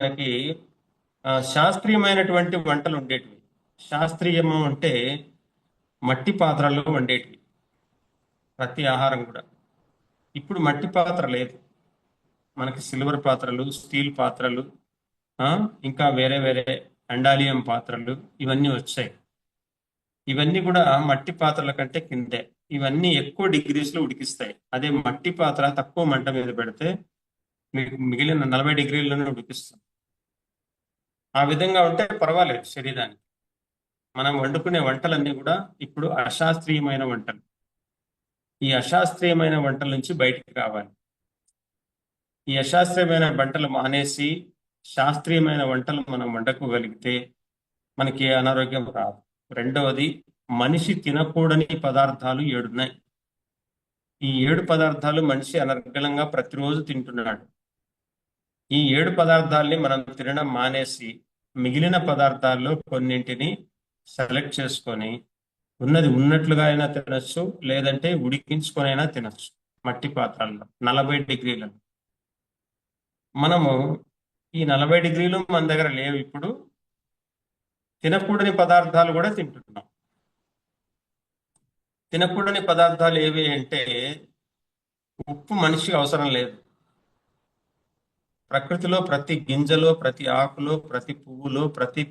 మనకి శాస్త్రీయమైనటువంటి వంటలు ఉండేటివి. శాస్త్రీయము అంటే మట్టి పాత్రల్లో వండేటివి ప్రతి ఆహారం కూడా. ఇప్పుడు మట్టి పాత్ర లేదు. మనకి సిల్వర్ పాత్రలు, స్టీల్ పాత్రలు, ఆ, ఇంకా వేరే వేరే అండాలియం పాత్రలు ఇవన్నీ వచ్చాయి. ఇవన్నీ కూడా మట్టి పాత్రల కంటే కిందే. ఇవన్నీ ఎక్కువ డిగ్రీస్ లో ఉడికిస్తాయి. అదే మట్టి పాత్ర తక్కువ మంట మీద పెడితే మీకు మిగిలిన 40 డిగ్రీల్లోనే ఉడికిస్తుంది. ఆ విధంగా ఉంటే పర్వాలేదు శరీరానికి. మనం వండుకునే వంటలన్నీ కూడా ఇప్పుడు అశాస్త్రీయమైన వంటలు. ఈ అశాస్త్రీయమైన వంటల నుంచి బయటికి రావాలి. ఈ అశాస్త్రీయమైన వంటలు మానేసి శాస్త్రీయమైన వంటలు మనం వండుకోగలిగితే మనకి ఏ అనారోగ్యం రాదు. రెండవది, మనిషి తినకూడని పదార్థాలు 7 ఉన్నాయి. ఈ 7 పదార్థాలు మనిషి అనర్గళంగా ప్రతిరోజు తింటున్నాడు. ఈ 7 పదార్థాలని మనం తినడం మానేసి మిగిలిన పదార్థాల్లో కొన్నింటిని సెలెక్ట్ చేసుకొని ఉన్నది ఉన్నట్లుగా అయినా తినచ్చు, లేదంటే ఉడికించుకొని అయినా తినచ్చు. మట్టి పాత్రల్లో 40 డిగ్రీలలో. మనము ఈ 40 డిగ్రీలు మన దగ్గర లేవు. ఇప్పుడు తినకూడని పదార్థాలు కూడా తింటున్నాం. తినకూడని పదార్థాలు ఏవి అంటే, ఉప్పు మనిషికి అవసరం లేదు. ప్రకృతిలో ప్రతి గింజలో, ప్రతి ఆకులో, ప్రతి పువ్వులో, ప్రతి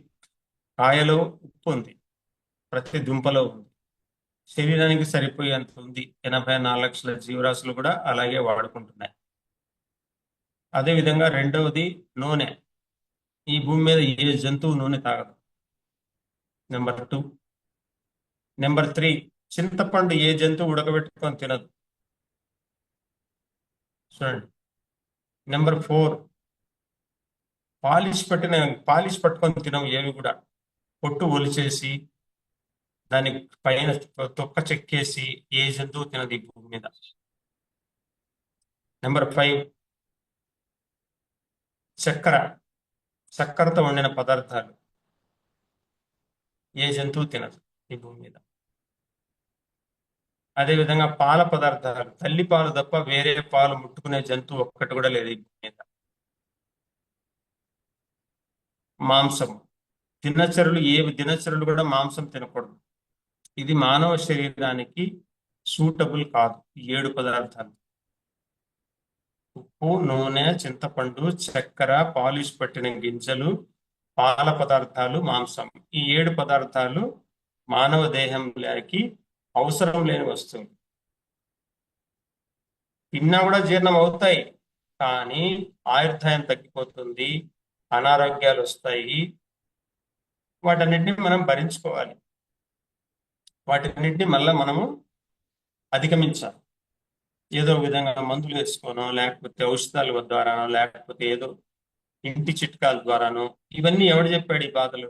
కాయలో ఉప్పు ఉంది. ప్రతి దుంపలో ఉంది. శరీరానికి సరిపోయేంత ఉంది. 84 లక్షల జీవరాశులు కూడా అలాగే వాడుకుంటున్నాయి. అదేవిధంగా రెండవది నూనె. ఈ భూమి మీద ఏ జంతువు నూనె తాగదు. నెంబర్ 2. నెంబర్ 3, చింతపండు ఏ జంతువు ఉడకబెట్టుకొని తినదు. చూడండి. నెంబర్ 4, పాలిష్ పట్టుకొని తినవు ఏవి కూడా. పొట్టు ఒలిచేసి దాని పైన తొక్క చెక్కేసి ఏ జంతువు తినదు ఈ భూమి మీద. నెంబర్ 5, చక్కెరతో వండిన పదార్థాలు ఏ జంతువు తినదు ఈ భూమి మీద. అదేవిధంగా పాల పదార్థాలు, తల్లి పాలు తప్ప వేరే పాలు ముట్టుకునే జంతువు ఒక్కటి కూడా లేదు ఈ భూమి మీద. మాంసం, దినచరులు కూడా మాంసం తినకూడదు. ఇది మానవ శరీరానికి సూటబుల్ కాదు. ఈ 7 పదార్థాలు: ఉప్పు, నూనె, చింతపండు, చక్కెర, పాలిష్ పట్టిన గింజలు, పాల పదార్థాలు, మాంసం. ఈ 7 పదార్థాలు మానవ దేహంలోకి అవసరం లేని వస్తువులు. తిన్నా కూడా జీర్ణం అవుతాయి, కానీ ఆయుర్దాయం తగ్గిపోతుంది, అనారోగ్యాలు వస్తాయి. వాటన్నిటిని మనం భరించుకోవాలి. వాటన్నిటిని మళ్ళీ మనము అధిగమించాలి. ఏదో విధంగా మందులు వేసుకోనో, లేకపోతే ఔషధాల ద్వారానో, లేకపోతే ఏదో ఇంటి చిట్కాల ద్వారానో. ఇవన్నీ ఎవడు చెప్పాడు ఈ బాధలు?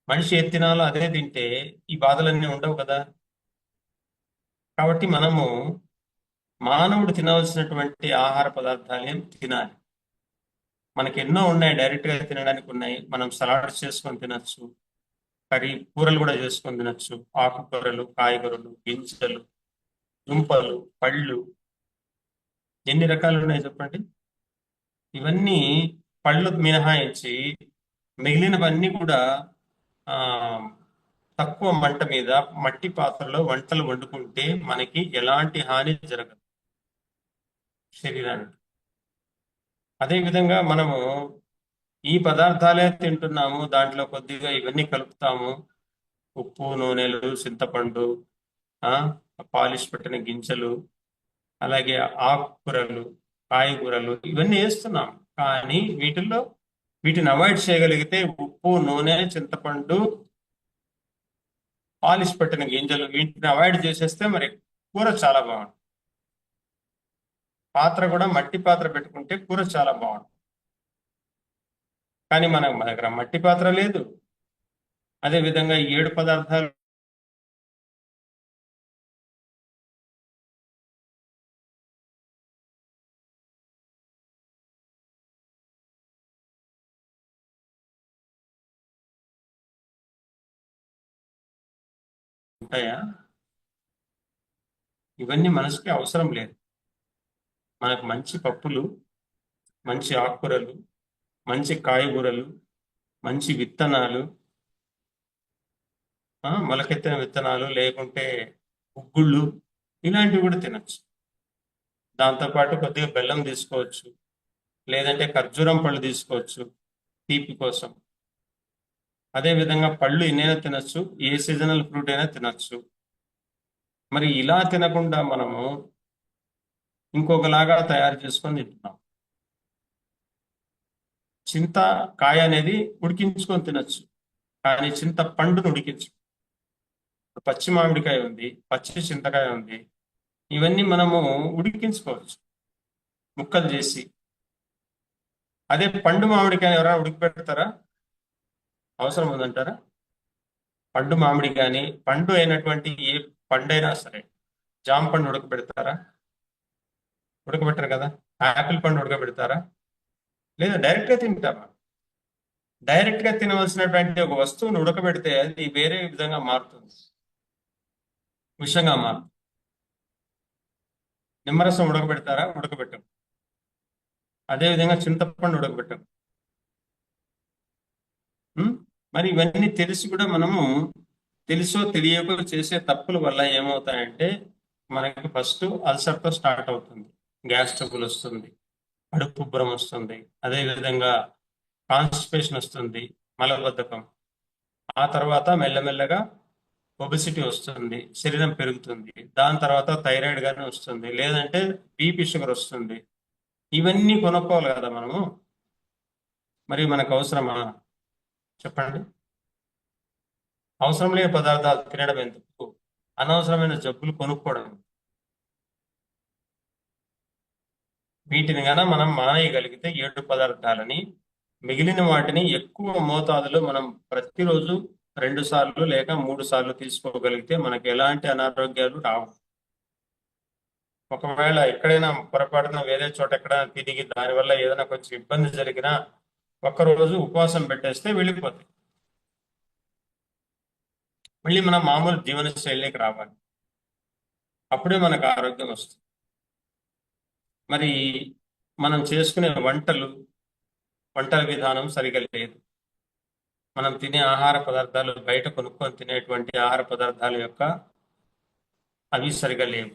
మనిషి ఏది తినాలో అదే తింటే ఈ బాధలన్నీ ఉండవు కదా. కాబట్టి మనము మానవుడు తినవలసినటువంటి ఆహార పదార్థాలే తినాలి. మనకి ఎన్నో ఉన్నాయి, డైరెక్ట్ గా తినడానికి ఉన్నాయి. మనం సలాడ్స్ చేసుకొని తినచ్చు, కూరలు కూడా చేసుకొని తినచ్చు. ఆకుకూరలు, కాయగూరలు, గింజలు, దుంపలు, పళ్ళు, ఎన్ని రకాలు ఉన్నాయి చెప్పండి. ఇవన్నీ పళ్ళు మినహాయించి మిగిలినవన్నీ కూడా ఆ తక్కువ మంట మీద మట్టి పాత్రలో వంటలు వండుకుంటే మనకి ఎలాంటి హాని జరగదు శరీరానికి. అదేవిధంగా మనము ఈ పదార్థాలే తింటున్నాము, దాంట్లో కొద్దిగా ఇవన్నీ కలుపుతాము. ఉప్పు, నూనెలు, చింతపండు, ఆ పాలిష్ పెట్టిన గింజలు, అలాగే ఆకుకూరలు, కాయగూరలు ఇవన్నీ వేస్తున్నాం. కానీ వీటిని అవాయిడ్ చేయగలిగితే ఉప్పు, నూనె, చింతపండు, పాలిష్ పెట్టిన గింజలు వీటిని అవాయిడ్ చేసేస్తే మరి కూర చాలా బాగుంటుంది. పాత్ర కూడా మట్టి పాత్ర పెట్టుకుంటే కూర చాలా బాగుంటుంది. కానీ మన దగ్గర మట్టి పాత్ర లేదు. అదే విధంగా 7 పదార్థాలు ఉంటాయా? ఇవన్నీ మనసుకి అవసరం లేదు. మనకు మంచి పప్పులు, మంచి ఆకుకూరలు, మంచి కాయగూరలు, మంచి విత్తనాలు, మొలకెత్తిన విత్తనాలు లేకుంటే గుగ్గుళ్ళు, ఇలాంటివి కూడా తినచ్చు. దాంతోపాటు కొద్దిగా బెల్లం తీసుకోవచ్చు, లేదంటే ఖర్జూరం పళ్ళు తీసుకోవచ్చు తీపి కోసం. అదే విధంగా పళ్ళు ఎన్నైనా తినచ్చు, ఏ సీజనల్ ఫ్రూట్ అయినా తినచ్చు. మరి ఇలా తినకుండా మనము ఇంకొకలాగా తయారు చేసుకొని తింటున్నాం. చింత కాయ అనేది ఉడికించుకొని తినచ్చు, కానీ చింత పండును ఉడికించు. పచ్చి మామిడికాయ ఉంది, పచ్చి చింతకాయ ఉంది, ఇవన్నీ మనము ఉడికించుకోవచ్చు ముక్కలు చేసి. అదే పండు మామిడికాయ ఎవరైనా ఉడికి పెడతారా? అవసరం ఉందంటారా? పండు మామిడి కానీ పండు అయినటువంటి ఏ పండైనా సరే, జామ పండు ఉడకబెడతారా? ఉడకబెట్టరు కదా. ఆపిల్ పండు ఉడకబెడతారా? లేదా డైరెక్ట్ గా తింటారా? డైరెక్ట్ గా తినవలసినటువంటి ఒక వస్తువును ఉడకబెడితే అది వేరే విధంగా మారుతుంది, విషంగా మారుతుంది. నిమ్మరసం ఉడకబెడతారా? ఉడకబెట్టం. అదే విధంగా చింతపండు ఉడకబెట్టం. ఉం? మరి ఇవన్నీ తెలిసి కూడా మనము తెలుసో తెలియకో చేసే తప్పుల వల్ల ఏమవుతాయంటే మనకి ఫస్ట్ అల్సర్తో స్టార్ట్ అవుతుంది, గ్యాస్ ట్రబుల్ వస్తుంది, కడుపు ఉబ్బరం వస్తుంది, అదే విధంగా కాన్స్టిపేషన్ వస్తుంది, మలబద్ధకం. ఆ తర్వాత మెల్లమెల్లగా ఒబెసిటీ వస్తుంది, శరీరం పెరుగుతుంది. దాని తర్వాత థైరాయిడ్ గానీ వస్తుంది, లేదంటే బీపీ షుగర్ వస్తుంది. ఇవన్నీ కొనుక్కోవాలి కదా మనము. మరి మనకు అవసరమా? చెప్పండి. అవసరం లేని పదార్థాలు తినడం ఎందుకు? అనవసరమైన జబ్బులు కొనుక్కోవడం. వీటిని గన మనం మానేయగలిగితే 7 పదార్థాలని, మిగిలిన వాటిని ఎక్కువ మోతాదులో మనం ప్రతిరోజు 2 సార్లు లేక 3 సార్లు తీసుకోగలిగితే మనకి ఎలాంటి అనారోగ్యాలు రావు. ఒకవేళ ఎక్కడైనా పొరపాటున వేరే చోట ఎక్కడైనా తిరిగి దానివల్ల ఏదైనా కొంచెం ఇబ్బంది జరిగినా ఒక్కరోజు ఉపవాసం పెట్టేస్తే వెళ్ళిపోతాయి. మళ్ళీ మనం మామూలు జీవన శైలికి రావాలి, అప్పుడే మనకు ఆరోగ్యం వస్తుంది. మరి మనం చేసుకునే వంటల విధానం సరిగా లేదు. మనం తినే ఆహార పదార్థాలు, బయట కొనుక్కొని తినేటువంటి ఆహార పదార్థాల యొక్క అవి సరిగా లేవు.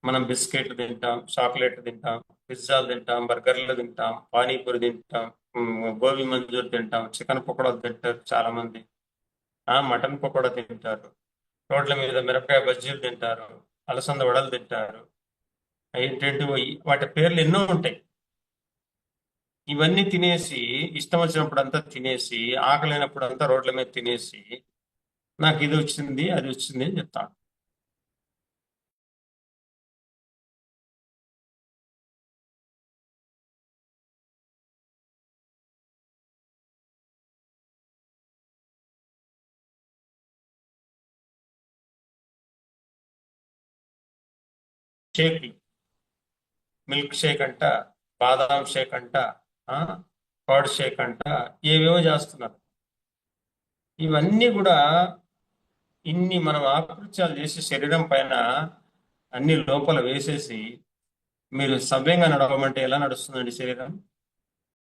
మనం బిస్కెట్లు తింటాం, చాక్లెట్లు తింటాం, పిజ్జాలు తింటాం, బర్గర్లు తింటాం, పానీపూరి తింటాం, గోబీ మంచూరి తింటాం, చికెన్ పకోడాలు తింటారు చాలా మంది, మటన్ పకోడా తింటారు, రోడ్ల మీద మిరపకాయ బజ్జీలు తింటారు, అలసంద వడలు తింటారు. ఏంటంటే వాటి పేర్లు ఎన్నో ఉంటాయి. ఇవన్నీ తినేసి ఇష్టం వచ్చినప్పుడు అంతా తినేసి, ఆకలినప్పుడు అంతా రోడ్ల మీద తినేసి నాకు ఇది వచ్చింది అది వచ్చింది అని చెప్తాను. షేక్లు, మిల్క్ షేక్ అంట, బాదాం షేక్ అంట, కర్డ్ షేక్ అంట, ఏవేవో చేస్తున్నారు. ఇవన్నీ కూడా ఇన్ని మనం ఆకృత్యాలు చేసి శరీరం పైన అన్ని లోపల వేసేసి మీరు సవ్యంగా నడవమంటే ఎలా నడుస్తుందండి శరీరం?